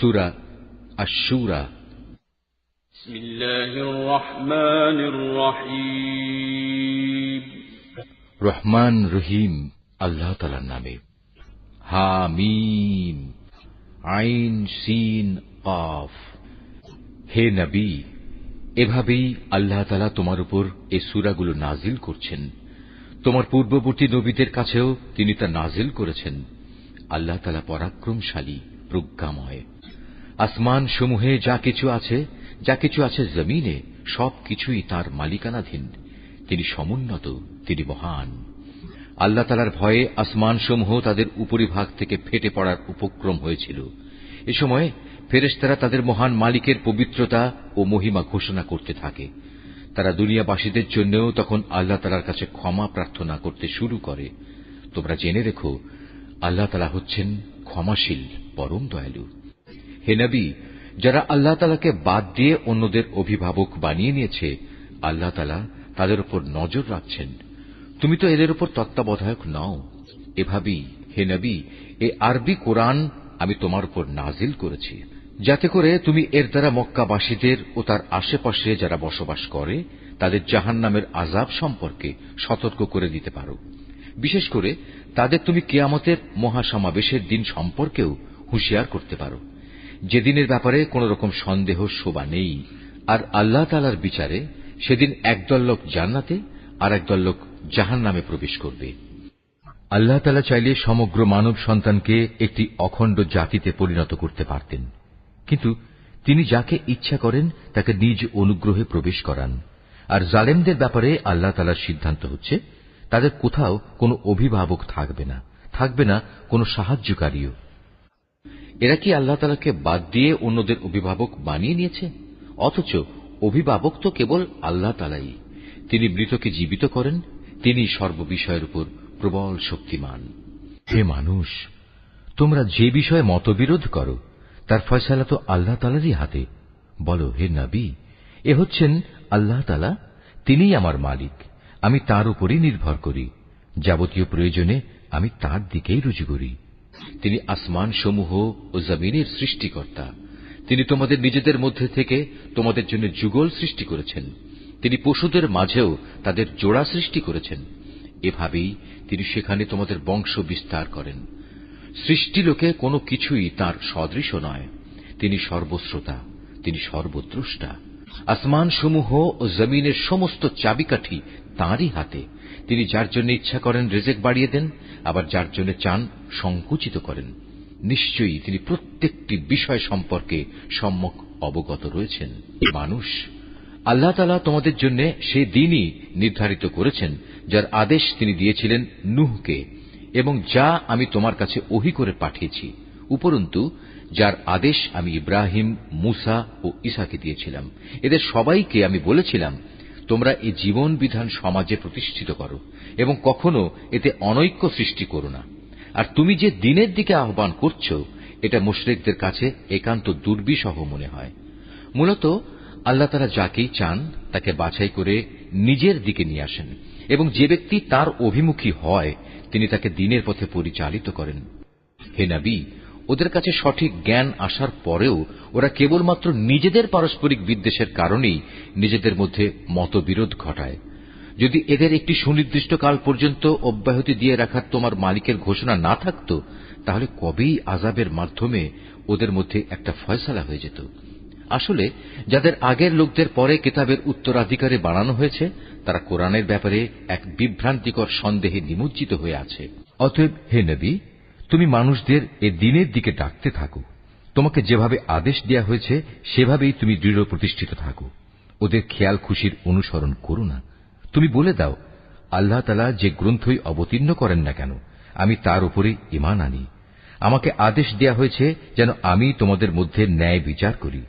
সূরা আশ-শূরা। বিসমিল্লাহির রহমানির রহিম। রহমান রহিম আল্লাহ তাআলার নামে। হামিম আইন সিন কাফ। হে নবী, এভাবেই আল্লাহ তাআলা তোমার উপর এই সূরাগুলো নাজিল করছেন। তোমার পূর্ববর্তী নবীদের কাছেও তিনি তা নাজিল করেছেন। আল্লাহ তাআলা পরাক্রমশালী, প্রজ্ঞাময়। আসমান সমূহে যা কিছু আছে জমিনে, সবকিছুই তাঁর মালিকানাধীন। তিনি সমুন্নত, তিনি মহান। আল্লাহ তাআলার ভয়ে আসমান সমূহ তাদের উপরিভাগ থেকে ফেটে পড়ার উপক্রম হয়েছিল। এ সময় ফেরেশতারা তাদের মহান মালিকের পবিত্রতা ও মহিমা ঘোষণা করতে থাকে। তারা দুনিয়াবাসীদের জন্যও তখন আল্লাহ তাআলার কাছে ক্ষমা প্রার্থনা করতে শুরু করে। তোমরা জেনে রেখো, আল্লাহ তাআলা হচ্ছেন ক্ষমাশীল, পরম দয়ালু। হে নবী, যারা আল্লাহ তাআলাকে বাদ দিয়ে অন্যদের অভিভাবক বানিয়ে নিয়েছে, আল্লাহ তাআলা তাদের উপর নজর রাখছেন। তুমি তো এদের উপর তত্ত্বাবধায়ক নও। এভাবেই হে নবী, এই আরবি কোরআন আমি তোমার উপর নাজিল করেছি, যাতে করে তুমি এর দ্বারা মক্কাবাসীদের ও তার আশেপাশে যারা বসবাস করে তাদের জাহান্নামের আযাব সম্পর্কে সতর্ক করে দিতে পারো। বিশেষ করে তাদের তুমি কিয়ামতের মহাসমাবেশের দিন সম্পর্কেও হুঁশিয়ার করতে পারো, যেদিনের ব্যাপারে কোন রকম সন্দেহ শোভা নেই। আর আল্লাহ তাআলার বিচারে সেদিন একদল লোক জান্নাতে আর একদল লোক জাহান্নামে প্রবেশ করবে। আল্লাহ তাআলা চাইলে সমগ্র মানব সন্তানকে একটি অখণ্ড জাতিতে পরিণত করতে পারতেন, কিন্তু তিনি যাকে ইচ্ছা করেন তাকে নিজ অনুগ্রহে প্রবেশ করান। আর জালেমদের ব্যাপারে আল্লাহ তাআলার সিদ্ধান্ত হচ্ছে, তাদের কোথাও কোনো অভিভাবক থাকবে না কোনো সাহায্যকারীও। এরা কি আল্লাহ তাআলাকে বাদ দিয়ে অন্যদের অভিভাবক বানিয়ে নিয়েছে? অথচ অভিভাবক তো কেবল আল্লাহ তাআলাই। তিনি মৃতকে জীবিত করেন, তিনি সর্ববিষয়ের উপর প্রবল শক্তিমান। হে মানুষ, তোমরা যে বিষয়ে মতবিরোধ করো তার ফয়সালা তো আল্লাহ তাআলারই হাতে। বলো, হে নবী, এ হচ্ছেন আল্লাহ তাআলা, তিনিই আমার মালিক, আমি তাঁর উপরই নির্ভর করি। যাবতীয় প্রয়োজনে আমি তাঁর দিকেই রুজু করি। তিনি আসমান সমূহ ও জমিনের সৃষ্টিকর্তা। তিনি তোমাদের নিজেদের মধ্যে থেকে তোমাদের জন্য যুগল সৃষ্টি করেছেন। তিনি পশুদের মাঝেও তাদের জোড়া সৃষ্টি করেছেন। এভাবেই তিনি সেখানে তোমাদের বংশ বিস্তার করেন। সৃষ্টিলোকে কোনো কিছুই তাঁর সদৃশ নয়। তিনি সর্বশ্রোতা, তিনি সর্বদ্রষ্টা। আসমান সমূহ ও জমিনের সমস্ত চাবিকাঠি তাঁরই হাতে। তিনি যার জন্য ইচ্ছা করেন রিজিক বাড়িয়ে দেন, আবার যার জন্য চান সংকুচিত করেন। নিশ্চয়ই তিনি প্রত্যেকটি বিষয় সম্পর্কে সম্যক অবগত রয়েছেন। মানুষ, আল্লাহ তাআলা তোমাদের জন্য সে দিনই নির্ধারিত করেছেন যার আদেশ তিনি দিয়েছিলেন নূহকে, এবং যা আমি তোমার কাছে ওহী করে পাঠিয়েছি, উপরন্তু যার আদেশ আমি ইব্রাহিম, মূসা ও ঈসাকে দিয়েছিলাম। এদের সবাইকে আমি বলেছিলাম, তোমরা এই জীবন বিধান সমাজে প্রতিষ্ঠিত করো এবং কখনো এতে অনৈক্য সৃষ্টি করো না। আর তুমি যে দিনের দিকে আহ্বান করছো, এটা মুশরিকদের কাছে একান্ত দুর্বিষহ মনে হয়। মূলত আল্লাহ তাআলা যাকেই চান তাকে বাছাই করে নিজের দিকে নিয়ে আসেন, এবং যে ব্যক্তি তার অভিমুখী হয় তিনি তাকে দ্বীনের পথে পরিচালিত করেন। হে নবী, ওদের কাছে সঠিক জ্ঞান আসার পরেও ওরা কেবলমাত্র নিজেদের পারস্পরিক বিদ্বেষের কারণেই নিজেদের মধ্যে মতবিরোধ ঘটায়। যদি এদের একটি সুনির্দিষ্ট কাল পর্যন্ত অব্যাহতি দিয়ে রাখার তোমার মালিকের ঘোষণা না থাকত, তাহলে কবেই আযাবের মাধ্যমে ওদের মধ্যে একটা ফয়সালা হয়ে যেত। আসলে যাদের আগের লোকদের পরে কিতাবের উত্তরাধিকারী বানানো হয়েছে, তারা কোরআনের ব্যাপারে এক বিভ্রান্তিকর সন্দেহে নিমজ্জিত হয়ে আছে। অতএব হে নবী, তুমি মানুষদের এ দ্বীনের দিকে ডাকতে থাকো। তোমাকে যেভাবে আদেশ দেয়া হয়েছে সেভাবেই তুমি দৃঢ় প্রতিষ্ঠিত থাকো। ওদের খেয়াল খুশির অনুসরণ করো না। তুমি বলে দাও, আল্লাহ তাআলা যে গ্রন্থই অবতীর্ণ করেন না কেন, আমি তার উপরেই ঈমান আনি। আমাকে আদেশ দেয়া হয়েছে যেন আমি তোমাদের মধ্যে ন্যায় বিচার করি।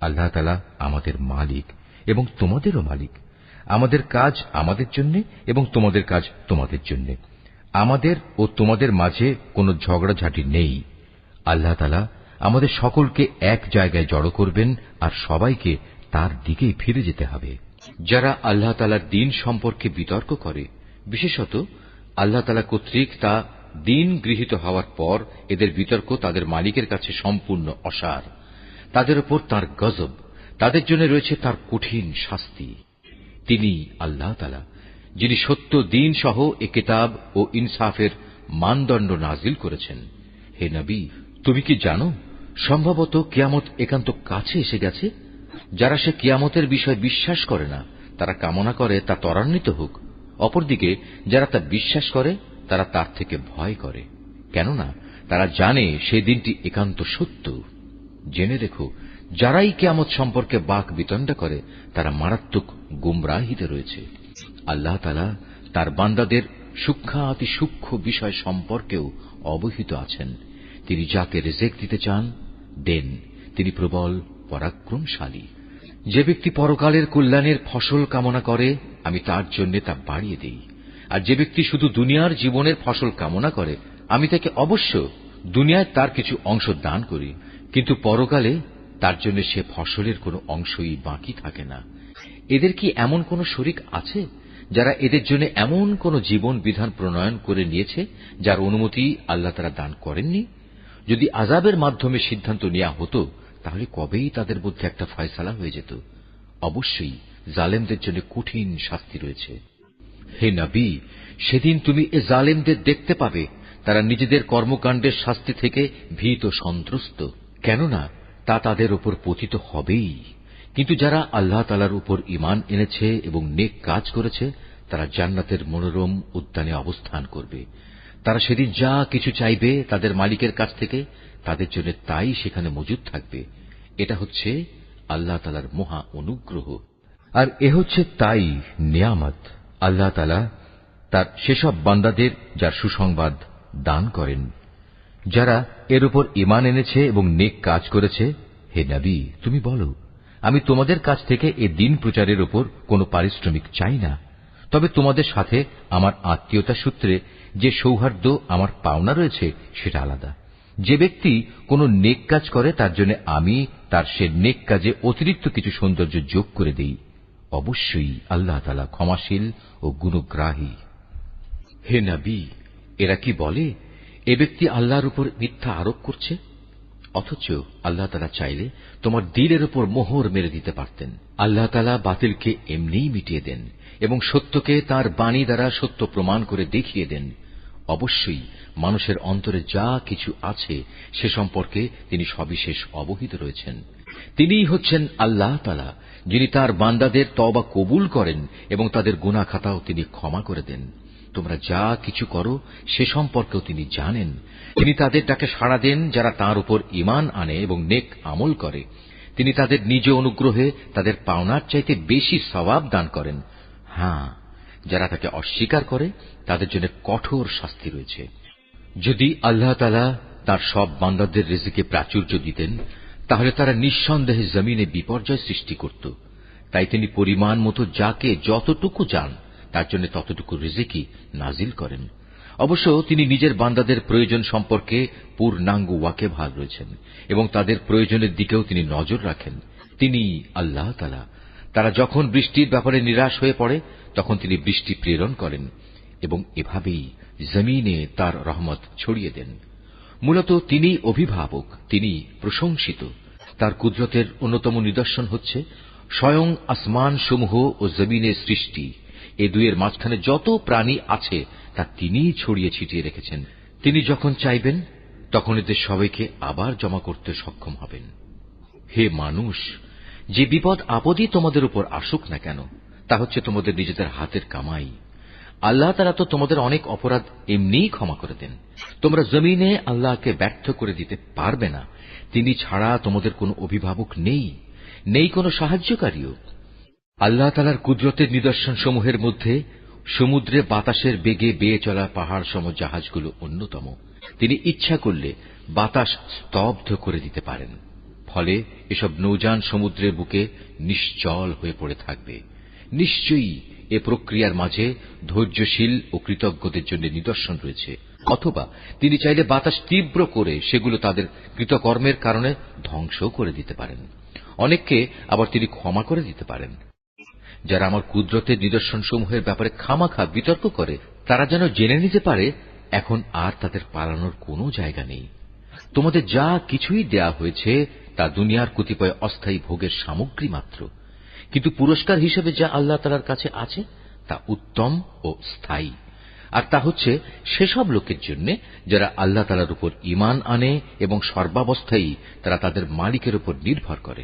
আল্লাহ তাআলা আমাদের মালিক এবং তোমাদেরও মালিক। আমাদের কাজ আমাদের জন্য এবং তোমাদের কাজ তোমাদের জন্য। আমাদের ও তোমাদের মাঝে কোনো ঝগড়াঝাটি নেই। আল্লাহ তাআলা আমাদের সকলকে এক জায়গায় জড়ো করবেন, আর সবাইকে তার দিকেই ফিরে যেতে হবে। যারা আল্লাহ তাআলার দ্বীন সম্পর্কে বিতর্ক করে, বিশেষত আল্লাহ তাআলা কর্তৃক তা দিন গৃহীত হওয়ার পর এদের বিতর্ক তাদের মালিকের কাছে সম্পূর্ণ অসার। তাদের উপর তাঁর গজব, তাদের জন্য রয়েছে তার কঠিন শাস্তি। তিনি আল্লাহ তাআলা, যিনি সত্য দিন সহ এ কিতাব ও ইনসাফের মানদণ্ড নাজিল করেছেন। হে নবী, তুমি কি জানো সম্ভবত কিয়ামত একান্ত কাছে এসে গেছে? যারা সে কিয়ামতের বিষয় বিশ্বাস করে না তারা কামনা করে তা ত্বরান্বিত হোক। অপরদিকে যারা তা বিশ্বাস করে তারা তার থেকে ভয় করে, কেননা তারা জানে সেই দিনটি একান্ত সত্য। জেনে রেখো, যারাই কিয়ামত সম্পর্কে বাক বিতণ্ডা করে তারা মারাত্মক গুমরাহিতে রয়েছে। আল্লাহ তাআলা তার বান্দাদের সূক্ষ্মাতি সূক্ষ্ম বিষয় সম্পর্কেও অবহিত আছেন। তিনি যাকে রিজিক দিতে চান দেন, তিনি প্রবল পরাক্রমশালী। যে ব্যক্তি পরকালের কল্যাণের ফসল কামনা করে আমি তার জন্য তা বাড়িয়ে দেই, আর যে ব্যক্তি শুধু দুনিয়ার জীবনের ফসল কামনা করে আমি তাকে অবশ্য দুনিয়ায় তার কিছু অংশ দান করি, কিন্তু পরকালে তার জন্য সে ফসলের কোনো অংশই বাকি থাকে না। এদের কি এমন কোন শরীক আছে যারা এদের জন্য এমন কোন জীবন বিধান প্রণয়ন করে নিয়েছে যার অনুমতি আল্লাহ তাআলা দান করেননি? যদি আযাবের মাধ্যমে সিদ্ধান্ত নেওয়া হতো তাহলে কবেই তাদের মধ্যে একটা ফয়সালা হয়ে যেত। অবশ্যই জালেমদের জন্য কঠিন শাস্তি রয়েছে। হে নবী, সেদিন তুমি এ জালেমদের দেখতে পাবে তারা নিজেদের কর্মকাণ্ডের শাস্তি থেকে ভীত সন্ত্রস্ত, কেননা তা তাদের উপর পতিত হবেই। কিন্তু যারা আল্লাহ তাআলার উপর ঈমান এনেছে এবং নেক কাজ করেছে তারা জান্নাতের মনোরম উদ্যানে অবস্থান করবে। তারা সেদিন যা কিছু চাইবে তাদের মালিকের কাছ থেকে তাদের জন্য তাই সেখানে মজুদ থাকবে। এটা হচ্ছে আল্লাহ তাআলার মহা অনুগ্রহ, আর এ হচ্ছে তাই নিয়ামত আল্লাহ তাআলা তার সেসব বান্দাদের যার সুসংবাদ দান করেন, যারা এর উপর ঈমান এনেছে এবং নেক কাজ করেছে। হে নবী, তুমি বলো, আমি তোমাদের কাছ থেকে এ দিন প্রচারের উপর কোনো পারিশ্রমিক চাই না, তবে তোমাদের সাথে আমার আত্মীয়তা সূত্রে যে সৌহার্দ্য আমার পাওনা রয়েছে সেটা আলাদা। যে ব্যক্তি কোনো নেক কাজ করে তার জন্য আমি তার সে নেক কাজে অতিরিক্ত কিছু সৌন্দর্য যোগ করে দেই। অবশ্যই আল্লাহ তাআলা ক্ষমাশীল ও গুণগ্রাহী। হে নবী, এরা কি বলে এ ব্যক্তি আল্লাহর উপর মিথ্যা আরোপ করছে? অথচ আল্লাহ তাআলা চাইলে তোমার দিলের উপর মোহর মেরে দিতে পারতেন। আল্লাহ তাআলা বাতিলকে এমনিই মিটিয়ে দেন এবং সত্যকে তার বাণী দ্বারা সত্য প্রমাণ করে দেখিয়ে দেন। অবশ্যই মানুষের অন্তরে যা কিছু আছে সে সম্পর্কে তিনি সবিশেষ অবহিত রয়েছেন। তিনিই হচ্ছেন আল্লাহ তাআলা, যিনি তার বান্দাদের তওবা কবুল করেন এবং তাদের গুনাহ খাতাও তিনি ক্ষমা করে দেন। তোমরা যা কিছু করো সে সম্পর্কেও তিনি জানেন। তিনি তাদের ডাকে সাড়া দেন যারা তাঁর উপর ঈমান আনে এবং নেক আমল করে। তিনি তাদের নিজ অনুগ্রহে তাদের পাওনার চাইতে বেশি সওয়াব দান করেন। হ্যাঁ, যারা তাকে অস্বীকার করে তাদের জন্য কঠোর শাস্তি রয়েছে। যদি আল্লাহ তাআলা তার সব বান্দাদের রিজিকে প্রাচুর্য দিতেন তাহলে তারা নিঃসন্দেহে জমিনে বিপর্যয় সৃষ্টি করত। তাই তিনি পরিমাণ মতো যাকে যতটুকু চান তার জন্য ততটুকু রিজিকই নাজিল করেন। অবশ্য তিনি নিজের বান্দাদের প্রয়োজন সম্পর্কে পূর্ণাঙ্গ ওয়াকিবহাল রয়েছেন এবং তাদের প্রয়োজনের দিকেও তিনি নজর রাখেন। তিনি আল্লাহ তাআলা, তারা যখন বৃষ্টির ব্যাপারে নিরাশ হয়ে পড়ে তখন তিনি বৃষ্টি প্রেরণ করেন এবং এভাবেই জমিনে তার রহমত ছড়িয়ে দেন। মূলত তিনি অভিভাবক, তিনি প্রশংসিত। তার কুদরতের অন্যতম নিদর্শন হচ্ছে স্বয়ং আসমান সমূহ ও জমিনের সৃষ্টি। এ দুয়ের মাঝখানে যত প্রাণী আছে তা তিনিই ছড়িয়ে ছিটিয়ে রেখেছেন। তিনি যখন চাইবেন তখন এদের সবাইকে আবার জমা করতে সক্ষম হবেন। হে মানুষ, যে বিপদ আপদই তোমাদের উপর আসুক না কেন তা হচ্ছে তোমাদের নিজেদের হাতের কামাই। আল্লাহ তাআলা তো তোমাদের অনেক অপরাধ এমনিই ক্ষমা করে দেন। তোমরা জমিনে আল্লাহকে ব্যর্থ করে দিতে পারবে না। তিনি ছাড়া তোমাদের কোনো অভিভাবক নেই, নেই কোনো সাহায্যকারীও। আল্লাহ তাআলার কুদরতের নিদর্শন সমূহের মধ্যে সমুদ্রে বাতাসের বেগে বেয়ে চলা পাহাড় সম জাহাজগুলো অন্যতম। তিনি ইচ্ছা করলে বাতাস স্তব্ধ করে দিতে পারেন, ফলে এসব নৌযান সমুদ্রের বুকে নিশ্চল হয়ে পড়ে থাকবে। নিশ্চয়ই এ প্রক্রিয়ার মাঝে ধৈর্যশীল ও কৃতজ্ঞদের জন্য নিদর্শন রয়েছে। অথবা তিনি চাইলে বাতাস তীব্র করে সেগুলো তাদের কৃতকর্মের কারণে ধ্বংস করে দিতে পারেন। অনেককে আবার তিনি ক্ষমা করে দিতে পারেন। যারা আমার কুদরতের নিদর্শন সমূহের ব্যাপারে খামাখা বিতর্ক করে তারা যেন জেনে নিতে পারে এখন আর তাদের পালানোর কোনো জায়গা নেই। তোমাদের যা কিছুই দেয়া হয়েছে তা দুনিয়ার কতিপয় অস্থায়ী ভোগের সামগ্রী মাত্র, কিন্তু পুরস্কার হিসেবে যা আল্লাহ তাআলার কাছে আছে তা উত্তম ও স্থায়ী। আর তা হচ্ছে সেসব লোকের জন্য যারা আল্লাহ তাআলার উপর ঈমান আনে এবং সর্বাবস্থায় তারা তাদের মালিকের উপর নির্ভর করে,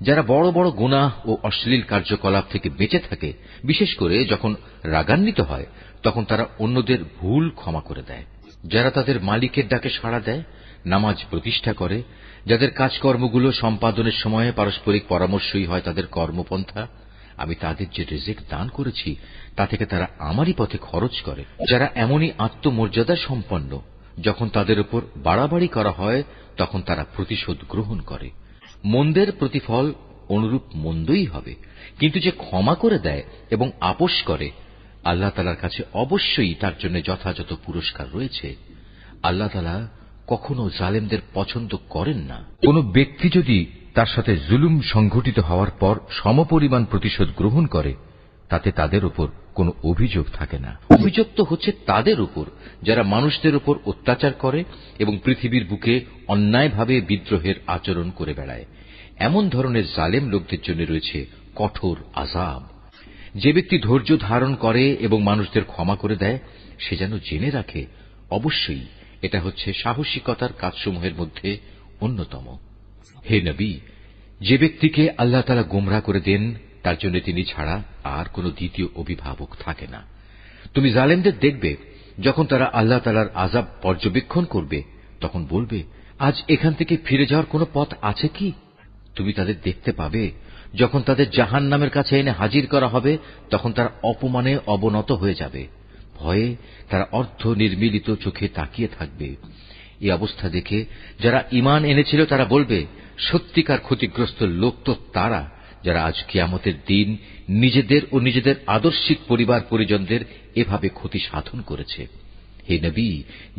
যারা বড় বড় গুনাহ ও অশ্লীল কার্যকলাপ থেকে বেঁচে থাকে, বিশেষ করে যখন রাগান্বিত হয় তখন তারা অন্যদের ভুল ক্ষমা করে দেয়, যারা তাদের মালিকের ডাকে সাড়া দেয়, নামাজ প্রতিষ্ঠা করে, যাদের কাজকর্মগুলো সম্পাদনের সময় পারস্পরিক পরামর্শই হয় তাদের কর্মপন্থা, আমি তাদের যে রিজিক দান করেছি তা থেকে তারা আমারই পথে খরচ করে, যারা এমনই আত্মমর্যাদা সম্পন্ন যখন তাদের উপর বাড়াবাড়ি করা হয় তখন তারা প্রতিশোধ গ্রহণ করে। মন্দের প্রতিফল অনুরূপ মন্দই হবে, কিন্তু যে ক্ষমা করে দেয় এবং আপোষ করে আল্লাহ তাআলার কাছে অবশ্যই তার জন্য যথাযথ পুরস্কার রয়েছে। আল্লাহ তাআলা কখনো জালেমদের পছন্দ করেন না। কোন ব্যক্তি যদি তার সাথে জুলুম সংঘটিত হওয়ার পর সমপরিমাণ প্রতিশোধ গ্রহণ করে তাতে তাদের উপর কোনো অভিযোগ থাকে না। অভিযোগ তো হচ্ছে তাদের উপর যারা মানুষদের উপর অত্যাচার করে এবং পৃথিবীর বুকে অন্যায়ভাবে বিদ্রোহের আচরণ করে বেড়ায়। এমন ধরনের জালেম লোকদের জন্য রয়েছে কঠোর আযাব। যে ব্যক্তি ধৈর্য ধারণ করে এবং মানুষদের ক্ষমা করে দেয় সে যেন জেনে রাখে অবশ্যই এটা হচ্ছে সাহসিকতার কাজসমূহের মধ্যে অন্যতম। হে নবী, যে ব্যক্তিকে আল্লাহ তাআলা গোমরাহ করে দেন তার জন্য তিনি ছাড়া আর কোনো দ্বিতীয় অভিভাবক থাকে না। তুমি জালেমদের দেখবে যখন তারা আল্লাহ তাআলার আযাব পর্যবেক্ষণ করবে তখন বলবে, আজ এখান থেকে ফিরে যাওয়ার কোনো পথ আছে কি? তুমি তাদের দেখতে পাবে যখন তাদের জাহান্নামের কাছে এনে হাজির করা হবে তখন তারা অপমানে অবনত হয়ে যাবে, ভয়ে তারা অর্ধ নির্মীলিত চোখে তাকিয়ে থাকবে। এই অবস্থা দেখে যারা ঈমান এনেছিল তারা বলবে, সত্যিকার ক্ষতিগ্রস্ত লোক তো তারা যারা আজ কিয়ামতের দিন নিজেদের ও নিজেদের আদর্শিক পরিবার পরিজনদের এভাবে ক্ষতি সাধন করেছে। হে নবী,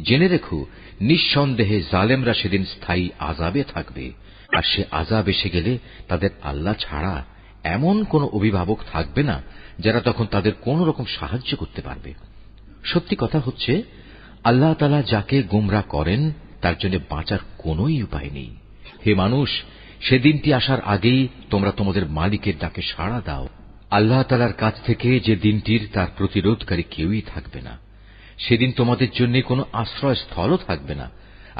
জেনে রেখো নিঃসন্দেহে জালেমরা সেদিন স্থায়ী আযাবে থাকবে, আর সে আযাব এসে গেলে তাদের আল্লাহ ছাড়া এমন কোন অভিভাবক থাকবে না যারা তখন তাদের কোন রকম সাহায্য করতে পারবে। সত্যি কথা হচ্ছে আল্লাহ তাআলা যাকে গোমরাহ করেন তার জন্য বাঁচার কোন উপায় নেই। হে মানুষ, সেদিনটি আসার আগেই তোমরা তোমাদের মালিকের ডাকে সাড়া দাও। আল্লাহ তাআলার কাছ থেকে যে দিনটির তার প্রতিরোধকারী কেউই থাকবে না, সেদিন তোমাদের জন্য কোনো আশ্রয়স্থলও থাকবে না,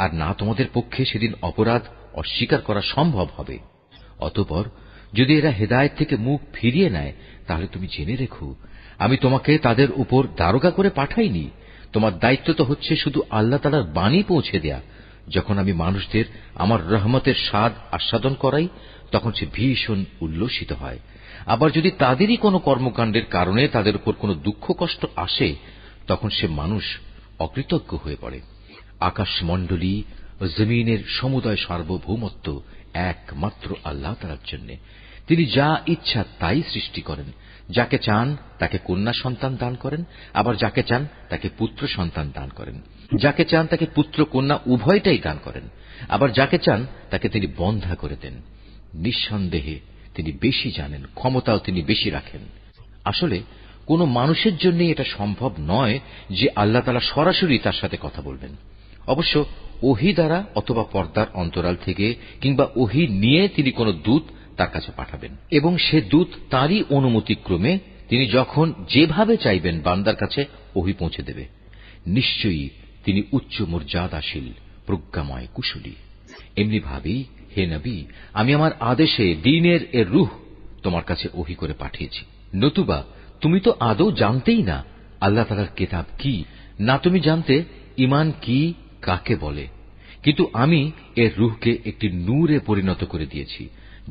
আর না তোমাদের পক্ষে সেদিন অপরাধ অস্বীকার করা সম্ভব হবে। অতঃপর যদি এরা হেদায়েত থেকে মুখ ফিরিয়ে নেয় তাহলে তুমি জেনে রেখো আমি তোমাকে তাদের উপর দারোগা করে পাঠাইনি। তোমার দায়িত্ব তো হচ্ছে শুধু আল্লাহ তাআলার বাণী পৌঁছে দেয়া। যখন আমি মানুষদের আমার রহমতের স্বাদ আস্বাদন করাই তখন সে ভীষণ উল্লসিত হয়। আবার যদি তাদেরই কোনো কর্মকাণ্ডের কারণে তাদের উপর কোনো দুঃখ কষ্ট আসে তখন সে মানুষ অকৃতজ্ঞ হয়ে পড়ে। আকাশমণ্ডলী ও জমিনের সমুদয় সার্বভৌমত্ব একমাত্র আল্লাহ তাআলার জন্য। তিনি যা ইচ্ছা তাই সৃষ্টি করেন। যাকে চান তাকে কন্যা সন্তান দান করেন, আবার যাকে চান তাকে পুত্র সন্তান দান করেন। যাকে চান তাকে পুত্র কন্যা উভয়টাই দান করেন, আবার যাকে চান তাকে তিনি বন্ধা করে দেন। নিঃসন্দেহে তিনি বেশি জানেন, ক্ষমতাও তিনি বেশি রাখেন। আসলে কোন মানুষের জন্য এটা সম্ভব নয় যে আল্লাহ তাআলা সরাসরি তার সাথে কথা বলবেন। অবশ্য ওহী দ্বারা অথবা পর্দার অন্তরাল থেকে কিংবা ওহী নিয়ে তিনি কোন দূত তার কাছে পাঠাবেন এবং সে দূত তারই অনুমতিক্রমে তিনি যখন যেভাবে চাইবেন বান্দার কাছে ওহী পৌঁছে দেবে। নিশ্চয়ই তিনি উচ্চ মর্যাদাশীল, প্রজ্ঞাময়, কুশলী। এমনি ভাবেই হে নবী, আমি আমার আদেশে দ্বীনের এর রূহ তোমার কাছে ওহী করে পাঠিয়েছি। নতুবা তুমি তো আদৌ জানতেই না আল্লাহ তাআলার কিতাব কি, না তুমি জানতে ঈমান কি কাকে বলে। কিন্তু আমি এর রূহকে একটি নূরে পরিণত করে দিয়েছি,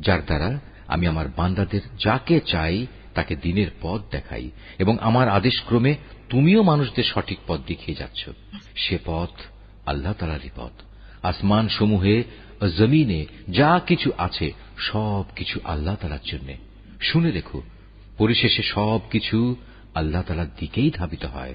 যার দ্বারা আমি আমার বান্দাদের যাকে চাই তাকে দ্বীনের পথ দেখাই, এবং আমার আদেশক্রমে তুমিও মানুষদের সঠিক পথ দেখিয়ে যাচ্ছ। সে পথ আল্লাহ তাআলারই পথ। আসমান সমূহে ও জমিনে যা কিছু আছে সব কিছু আল্লাহ তাআলার জন্য। শুনে রেখো, পরিশেষে সব কিছু আল্লাহ তাআলার দিকেই ধাবিত হয়।